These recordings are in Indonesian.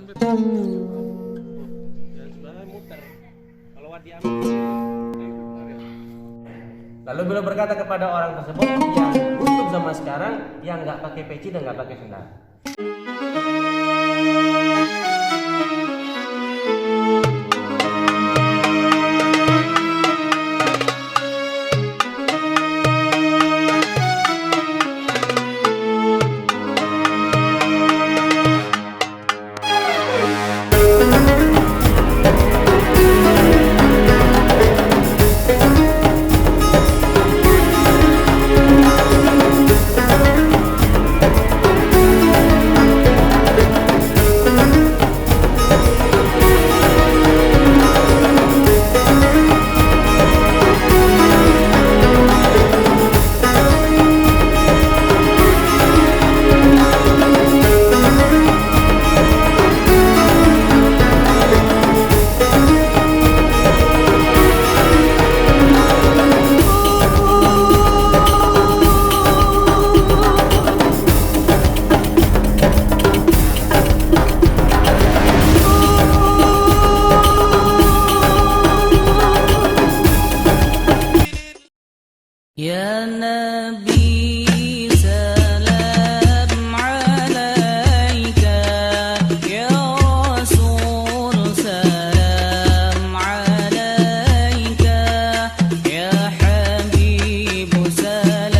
Lalu beliau berkata kepada orang tersebut yang untuk zaman sekarang yang nggak pakai peci dan nggak pakai sendal. Ya Nabi salam alaika, Ya Rasul salam alaika, Ya Habib salam.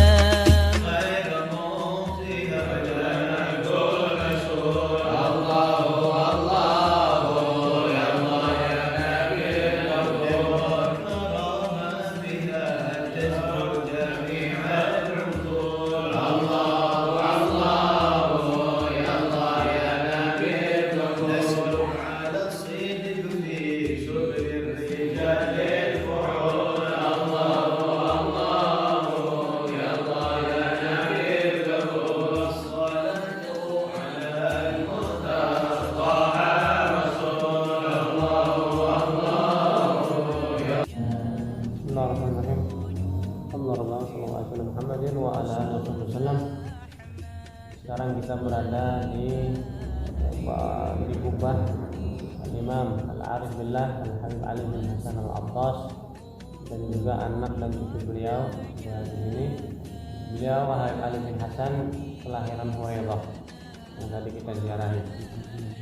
Bismillahirrahmanirrahim. Alhamdulillah sallallahu alaihi Muhammadin wa ala alihi wasallam. Sekarang kita berada di Kubah Al-Imam Al-Arif Billah Al-Habib Ali bin Hasan Al-Attas dan juga anak dan cucu beliau. Dan di sini beliau Habib Ali bin Hasan kelahiran Huwairah yang tadi kita ziarahi.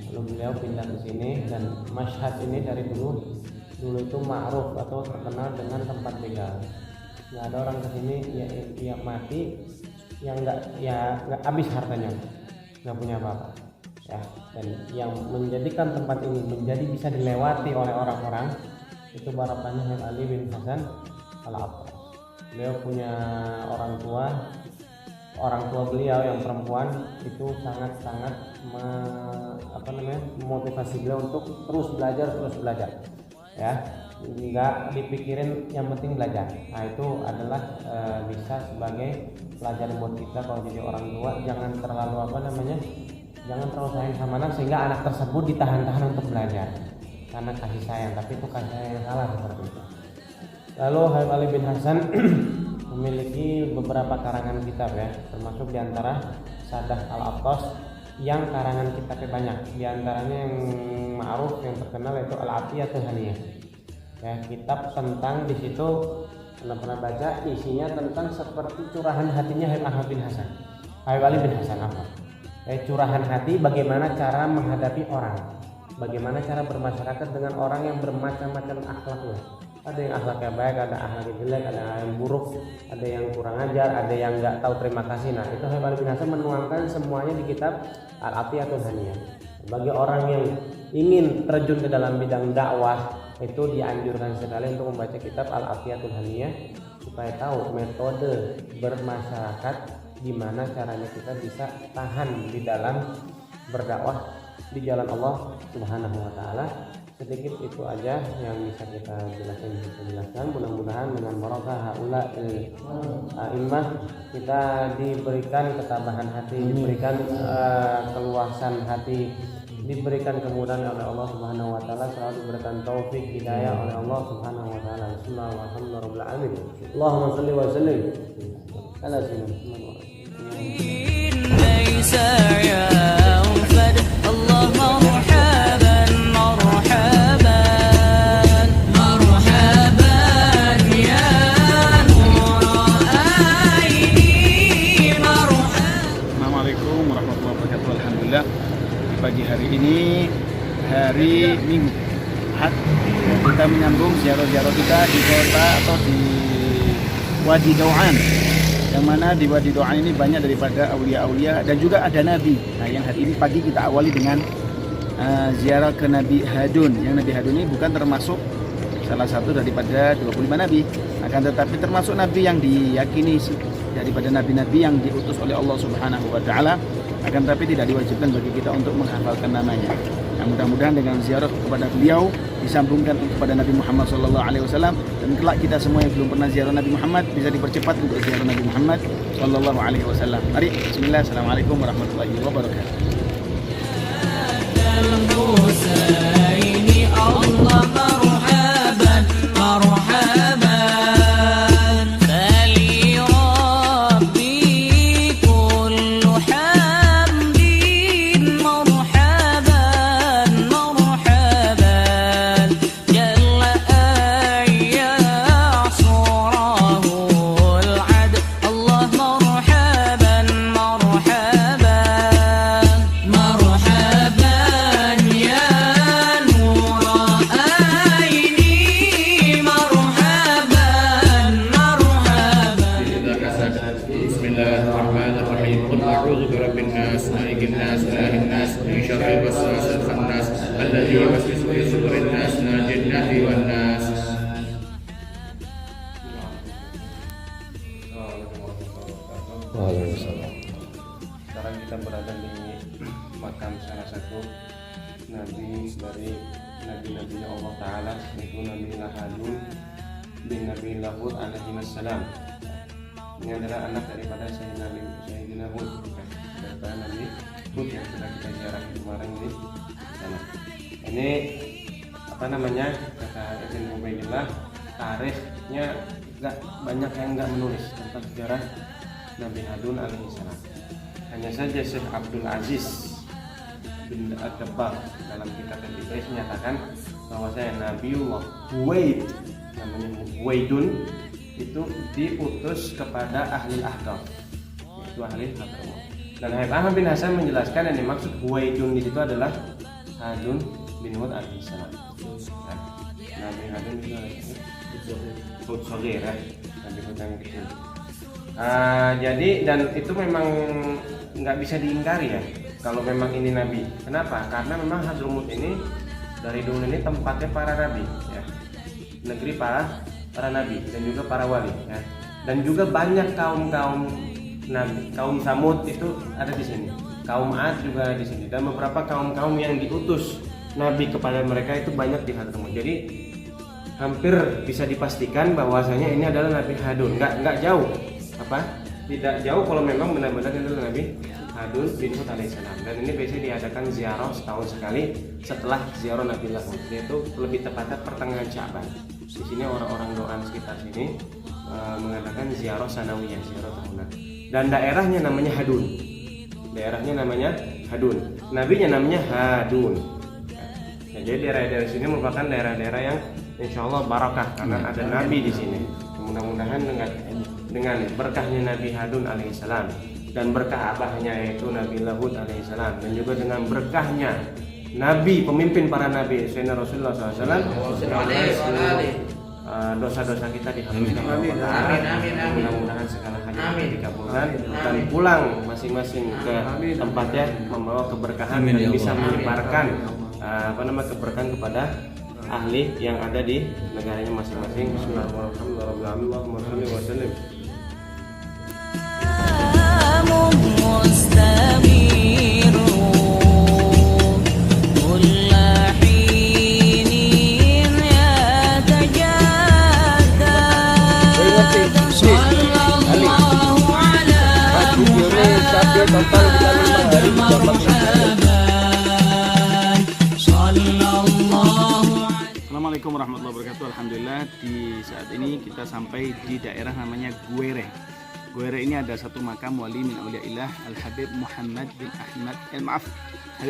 Lalu beliau pindah ke sini dan Mashhad ini dari dulu itu ma'ruf atau terkenal dengan tempat begal. Nggak ada orang kesini ya mati yang nggak habis hartanya, nggak punya apa-apa ya. Dan yang menjadikan tempat ini menjadi bisa dilewati oleh orang-orang itu barokahnya Habib Ali bin Hasan Al-Attas. Beliau punya orang tua beliau yang perempuan itu sangat-sangat memotivasi beliau untuk terus belajar ya, nggak dipikirin, yang penting belajar. Nah itu adalah bisa sebagai pelajaran buat kita kalau jadi orang tua. Jangan terlalu sayang sama anak sehingga anak tersebut ditahan-tahan untuk belajar karena kasih sayang, tapi itu kasih sayang yang salah seperti itu. Lalu Habib Ali bin Hasan memiliki beberapa karangan kitab ya, termasuk diantara Sadah Al-Attas yang karangan kitabnya banyak. Diantaranya yang ma'ruf yang terkenal yaitu Al-Afiyatul Haniyah ya, kitab tentang di situ pernah baca isinya tentang seperti curahan hatinya Habib bin Hasan, Habib Ali bin Hasan curahan hati, bagaimana cara menghadapi orang, bagaimana cara bermasyarakat dengan orang yang bermacam-macam akhlaknya. Ada yang akhlaknya baik, ada akhlaknya jelek, ada yang buruk, ada yang kurang ajar, ada yang nggak tahu terima kasih. Nah itu Habib Ali bin Hasan menuangkan semuanya di kitab Al-Afiyatul Haniyah. Bagi orang yang ingin terjun ke dalam bidang dakwah itu dianjurkan sekali untuk membaca kitab Al-Afiyatul Haniyah supaya tahu metode bermasyarakat, gimana caranya kita bisa tahan di dalam berdakwah di jalan Allah Subhanahu wa taala. Sedikit itu aja yang bisa kita jelaskan. Mudah-mudahan dengan barokah haula a'immah kita diberikan ketabahan hati, diberikan keluasan hati, diberikan kemudahan oleh Allah Subhanahu wa taala, selalu diberikan taufik hidayah oleh Allah Subhanahu wa taala. Bismillahirrahmanirrahim. Allahumma shalli wa sallim ala sayyidina Muhammad. hari ini hari Minggu Ahad, kita menyambung ziarah-ziarah kita di kota atau di Wadi Dau'an, yang mana di Wadi Dau'an ini banyak daripada aulia-aulia dan juga ada nabi. Nah, yang hari ini pagi kita awali dengan ziarah ke Nabi Hadun. Yang Nabi Hadun ini bukan termasuk salah satu daripada 25 nabi, akan tetapi termasuk nabi yang diyakini daripada nabi-nabi yang diutus oleh Allah Subhanahu wa taala, akan tetapi tidak diwajibkan bagi kita untuk menghafalkan namanya. Nah, mudah-mudahan dengan ziarah kepada beliau disambungkan kepada Nabi Muhammad SAW, dan kelak kita semua yang belum pernah ziarah Nabi Muhammad bisa dipercepat untuk ziarah Nabi Muhammad SAW. Mari, bismillah, assalamualaikum warahmatullahi wabarakatuh. Bismillahirrahmanirrahim. Qul a'udzu birabbin nas, malikin nas, ilahin nas, min syarril waswasil khannas, alladzi yuwaswisu fi sudurin nas, minal jinnati wan nas. Sekarang kita berada di makam salah satu nabi dari nabi-nabinya Allah Ta'ala, yaitu Nabi Hadun bin Nabi Hud alaihi wassalam. Ini adalah anak daripada Sayyidina Hud, daripada Nabi Hud yang sudah kita ziarah kemarin di sana. Ini apa namanya, kata Ibn Ubaidillah, tarikhnya banyak yang nggak menulis tentang sejarah Nabi Hadun alaihissalam. Hanya saja Syekh Abdul Aziz bin Ad-Dabbagh dalam kitab Al-Ibris menyatakan bahwasanya Nabiullah Huwaid, namanya Huwaidun, itu diutus kepada ahli Ahqaf, yaitu ahli Hadramaut. Dan Habib Ahmad bin Hasan menjelaskan yang dimaksud Huwaidun di situ adalah Hadun bin Hud alaihissalam. Nah, Nabi Hadun itu adalah Hud Shogir, ya, Nabi Hud yang kecil. Jadi dan itu memang nggak bisa diingkari ya kalau memang ini nabi. Kenapa? Karena memang Hadramaut ini dari dulu ini tempatnya para nabi, ya, negeri para nabi dan juga para wali, ya. Dan juga banyak kaum nabi, kaum Samud itu ada di sini, kaum Ad juga ada di sini, dan beberapa kaum yang diutus nabi kepada mereka itu banyak di Hadramaut. Jadi hampir bisa dipastikan bahwasanya ini adalah Nabi Hadun. Nggak jauh, tidak jauh kalau memang benar-benar itu adalah Nabi Hadun bin Hud alaihissalam. Dan ini biasanya diadakan ziarah setahun sekali setelah ziarah Nabi Hud, yaitu lebih tepatnya pertengahan Sya'ban. Di sini orang-orang Doan sekitar sini mengadakan ziarah sanawiyah, ziarah tahunan. Dan daerahnya namanya Hadun. Nabinya namanya Hadun. Ya, jadi daerah-daerah sini merupakan daerah-daerah yang insya Allah barakah karena ada Nabi di sini. Mudah-mudahan dengan berkahnya Nabi Hadun alaihissalam dan berkah abahnya yaitu Nabi Hud alaihissalam, dan juga dengan berkahnya Nabi, pemimpin para Nabi Sayyidina Rasulullah SAW, dosa-dosa kita dihapuskan. Mudah-mudahan segala hajat kita dikabulkan dan pulang masing-masing ke tempatnya membawa keberkahan dan bisa menyebarkan keberkahan kepada ahli yang ada di negaranya masing-masing. Bismillahirrahmanirrahim. Assalamualaikum warahmatullahi wabarakatuh. Alhamdulillah, di saat ini kita sampai di daerah namanya Guere. Guere ini ada satu makam wali min auliaillah Al-Habib Habib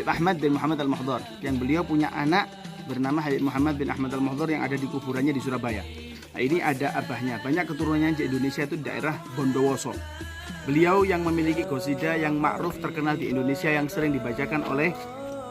Ahmad bin Muhammad Al-Mahdhar, yang beliau punya anak bernama Habib Muhammad bin Ahmad Al-Mahdhar yang ada di kuburannya di Surabaya. Nah, ini ada abahnya, banyak keturunannya di Indonesia itu daerah Bondowoso. Beliau yang memiliki qasidah yang ma'ruf terkenal di Indonesia yang sering dibacakan oleh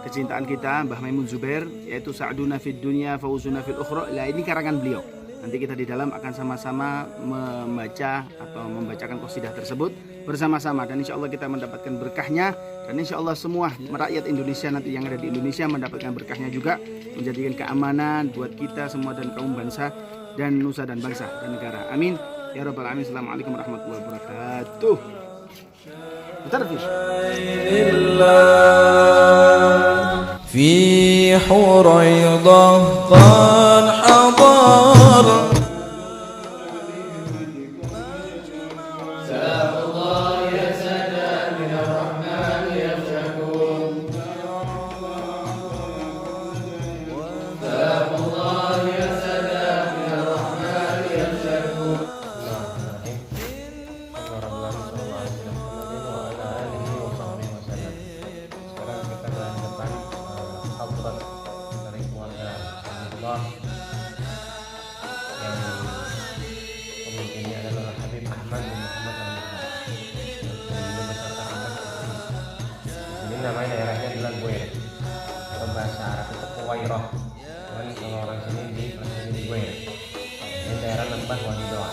kecintaan kita Mbah Maimun Zubair, yaitu Sa'duna fid dunya fauzuna fil ukhra. Nah, ini karangan beliau. Nanti kita di dalam akan sama-sama membaca atau membacakan qasidah tersebut bersama-sama, dan insya Allah kita mendapatkan berkahnya, dan insya Allah semua rakyat Indonesia nanti yang ada di Indonesia mendapatkan berkahnya juga, menjadikan keamanan buat kita semua dan kaum bangsa dan nusa dan bangsa dan negara. Amin ya rabbal alamin. Assalamualaikum warahmatullahi wabarakatuh. Terus. في حريضة قد حضر yang pemimpinnya adalah Habib Ahmad bin Muhammad Al-Muhtar, belum beserta anak istri. Ini namanya daerahnya adalah Guair, atau bahasa Arab itu Kuwairah. Dan kalau orang sini di Guair. Ini daerah lembah Wadi Doa.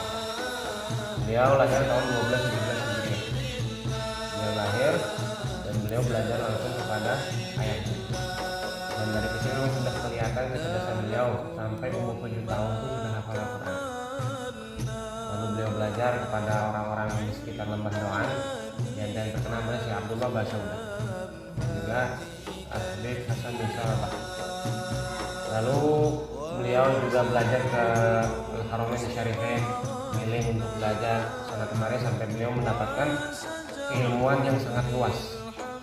Beliau lahir tahun 1217 Hijriah. Beliau lahir dan beliau belajar langsung kepada ayahnya. Dan dari kecil memang sudah kelihatan kecerdasan beliau, sampai umur 7 tahun pun sudah hafal Al-Quran. Lalu beliau belajar kepada orang-orang di sekitar lembah Doan, dan terkenal adalah Syekh Abdullah Basaudah, juga Habib Hasan bin Salabah. Lalu beliau juga belajar ke Al-Haramain Syarifain, milih untuk belajar sana kemari sampai beliau mendapatkan keilmuan yang sangat luas.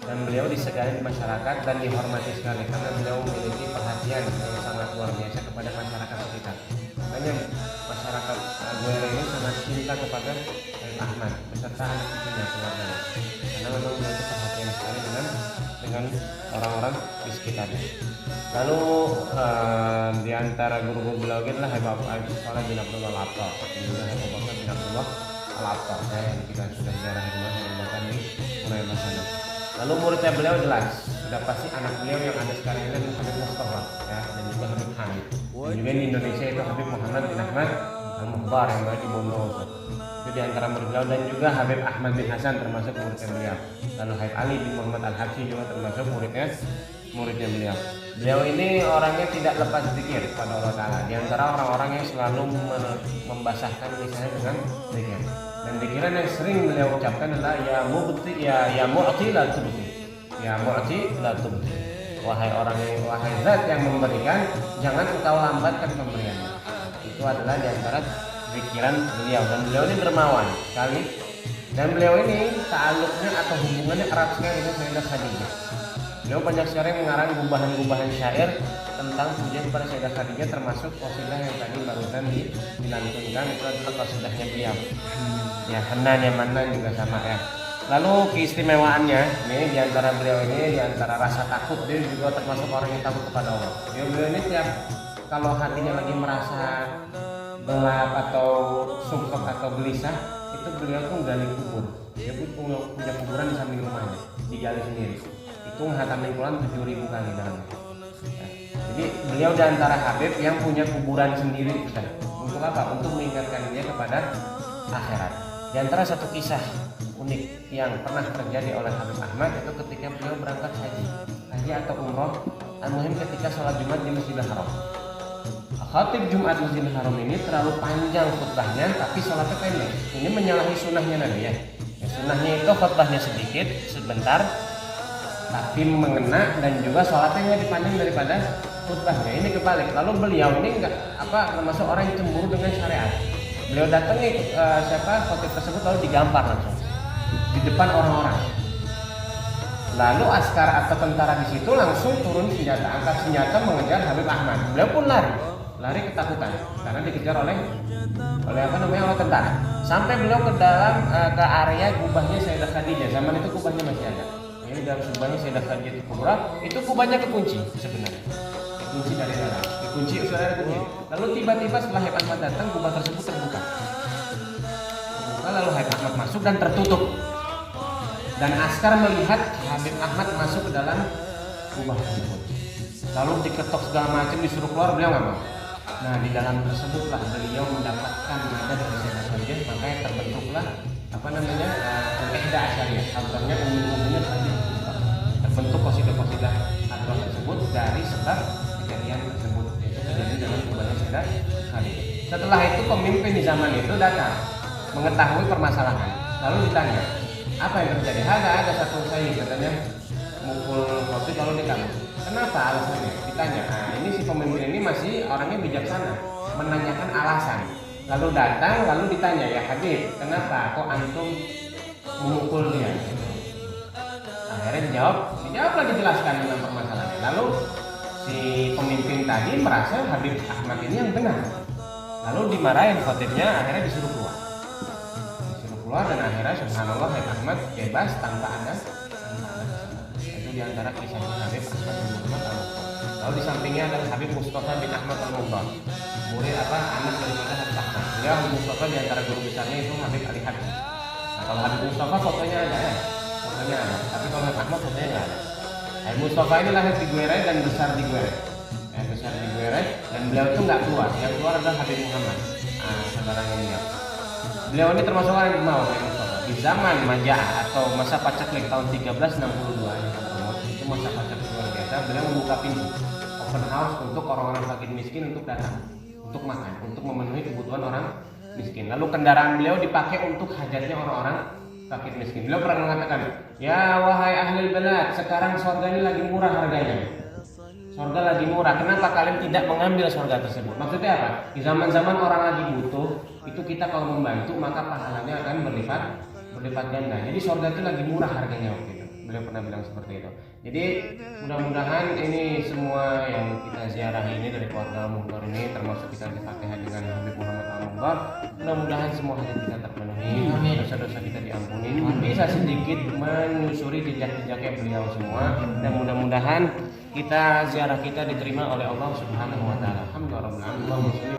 Dan beliau disegani di masyarakat dan dihormati sekali karena beliau memiliki perhatian yang sangat luar biasa kepada masyarakat sekitar. Makanya masyarakat Guair ini sangat cinta kepada Habib Ahmad beserta anak cucunya, keluarganya, karena memang beliau itu perhatian sekali dengan orang-orang di sekitarnya. Lalu di antara guru-guru beliau adalah Habib Saleh bin Abdullah Al-Attar, juga Habib Bakar bin Abdullah Al-Attar, yang kita sudah ziarah yang bahkan di Murai Masana. Lalu muridnya beliau jelas, sudah pasti anak beliau yang ada sekarang ini adalah Habib Mustafa, ya, dan juga Habib Hamid. Dan juga di Indonesia itu Habib Muhammad bin Ahmad Al-Muhtar yang berada di Bondowoso. Itu di antara murid beliau, dan juga Habib Ahmad bin Hasan termasuk muridnya beliau. Lalu Habib Ali bin Muhammad Al-Habsyi juga termasuk muridnya beliau. Beliau ini orangnya tidak lepas zikir kepada Allah Ta'ala. Di antara orang-orang yang selalu membasahkan lisannya dengan zikir. Dan pikiran yang sering beliau ucapkan adalah ya mu'ti la tubti, ya mu'ti la tubti. Wahai zat yang memberikan, jangan engkau lambatkan pemberiannya. Itu adalah di antara pikiran beliau, dan beliau ini dermawan sekali. Dan beliau ini ta'aluknya atau hubungannya erat sekali dengan Sayyidah Khadijah. Beliau banyak sekali mengarang gubahan-gubahan syair tentang pujian kepada Sayyidah Khadijah, termasuk qasidah yang tadi barusan dilantunkan, itu adalah qasidahnya beliau. Ya, Hanan ya Manan juga sama ya. Lalu keistimewaannya nih diantara beliau ini, diantara rasa takut, dia juga termasuk orang yang takut kepada Allah. Beliau ini tiap kalau hatinya lagi merasa gelap atau sumpek atau gelisah, itu beliau tuh gali kubur. Dia pun punya kuburan di samping rumahnya, digali sendiri. Itu menghatamin Quran 7.000 kali dalamnya. Ya. Jadi beliau diantara Habib yang punya kuburan sendiri sudah. Untuk apa? Untuk mengingatkan dia kepada akhirat. Di antara satu kisah unik yang pernah terjadi oleh Habib Ahmad itu ketika beliau berangkat haji atau umroh, al-muhim ketika sholat Jumat di Masjidil Haram. Khatib Jumat Masjidil Haram ini terlalu panjang khutbahnya, tapi sholatnya pendek. Ini menyalahi sunnahnya Nabi ya. Sunnahnya itu khutbahnya sedikit, sebentar, tapi mengena, dan juga sholatnya lebih panjang daripada khutbahnya. Ini kebalik. Lalu beliau ini termasuk orang yang cemburu dengan syariat. Beliau datangi khotib tersebut lalu digampar langsung di depan orang-orang. Lalu askar atau tentara di situ langsung turun senjata, angkat senjata mengejar Habib Ahmad. Beliau pun lari ketakutan karena dikejar oleh tentara. Sampai beliau ke dalam ke area kubahnya Sayyidah Khadijah. Zaman itu kubahnya masih ada. Ini dalam kubahnya Sayyidah Khadijah di Kubra, itu kubahnya kekunci sebenarnya. Dikunci dari dalam. Dikunci saudara kunci. Lalu tiba-tiba setelah Habib Ahmad datang, kubah tersebut terbuka. Lalu Habib Ahmad masuk dan tertutup. Dan askar melihat Habib Ahmad masuk ke dalam kubah tersebut. Lalu diketok segala macam, disuruh keluar, beliau nggak mau. Nah, di dalam tersebutlah beliau mendapatkan nada dari Sayyidina Khadijah, makanya terbentuklah Ihda Asyariyah, hadrahnya umumnya Khadijah. Terbentuk qasidah-qasidah hadrah tersebut dari sebab kejadian tersebut, yaitu terjadi dalam kubahnya Sayyidah Khadijah. Setelah itu pemimpin di zaman itu datang mengetahui permasalahan, lalu ditanya, apa yang terjadi? Ada satu sayyid katanya mukul khotib lalu dikabur. Kenapa alasannya? Ditanya. Nah, ini si pemimpin ini masih orangnya bijaksana, menanyakan alasan. Lalu datang, lalu ditanya, ya Habib, kenapa kok antum memukul dia? Akhirnya dijawab lagi, jelaskan tentang permasalahannya. Lalu si pemimpin tadi merasa Habib Ahmad ini yang benar. Lalu dimarahin khotibnya, akhirnya disuruh keluar dan akhirnya subhanallah Habib Ahmad bebas tanpa ada. Itu diantara kisahnya Habib Ahmad bin Muhammad al-Mukhtar. Lalu di sampingnya ada Habib Mustafa bin Ahmad al-Mukhtar, murid anak daripada Habib Ahmad. Beliau Habib Mustafa diantara guru besarnya itu Habib Ali Habib. Nah, kalau Habib Mustafa fotonya ada ya, tapi kalau Habib Ahmad fotonya nggak ada. Habib Mustafa ini lahir di Gueret dan besar di Gueret. Dan beliau itu nggak keluar, yang keluar adalah Habib Muhammad, saudaranya dia. Beliau ini termasuk orang yang mau Habib Mustafa. Di zaman Maja'ah atau masa pacaklik tahun 1362 itu masa pacaklik luar biasa. Beliau membuka pintu open house untuk orang-orang fakir miskin untuk datang, untuk makan, untuk memenuhi kebutuhan orang miskin. Lalu kendaraan beliau dipakai untuk hajatnya orang-orang fakir miskin. Beliau pernah mengatakan, ya wahai ahli balad, sekarang surga ini lagi murah harganya. Surga lagi murah, kenapa kalian tidak mengambil surga tersebut? Maksudnya apa? Di zaman-zaman orang lagi butuh, itu kita kalau membantu maka pahalanya akan berlipat ganda. Jadi surga itu lagi murah harganya waktu itu. Beliau pernah bilang seperti itu. Jadi mudah-mudahan ini semua yang kita ziarah ini dari keluarga Al-Mukhtar ini, termasuk kita di-Fatihah dengan Habib Muhammad Al-Mukhtar, mudah-mudahan semua hajat kita terpenuhi, dosa-dosa kita diampuni. Bisa sedikit menyusuri jejak-jejaknya beliau semua, dan mudah-mudahan ziarah kita diterima oleh Allah Subhanahu wa taala. Alhamdulillah.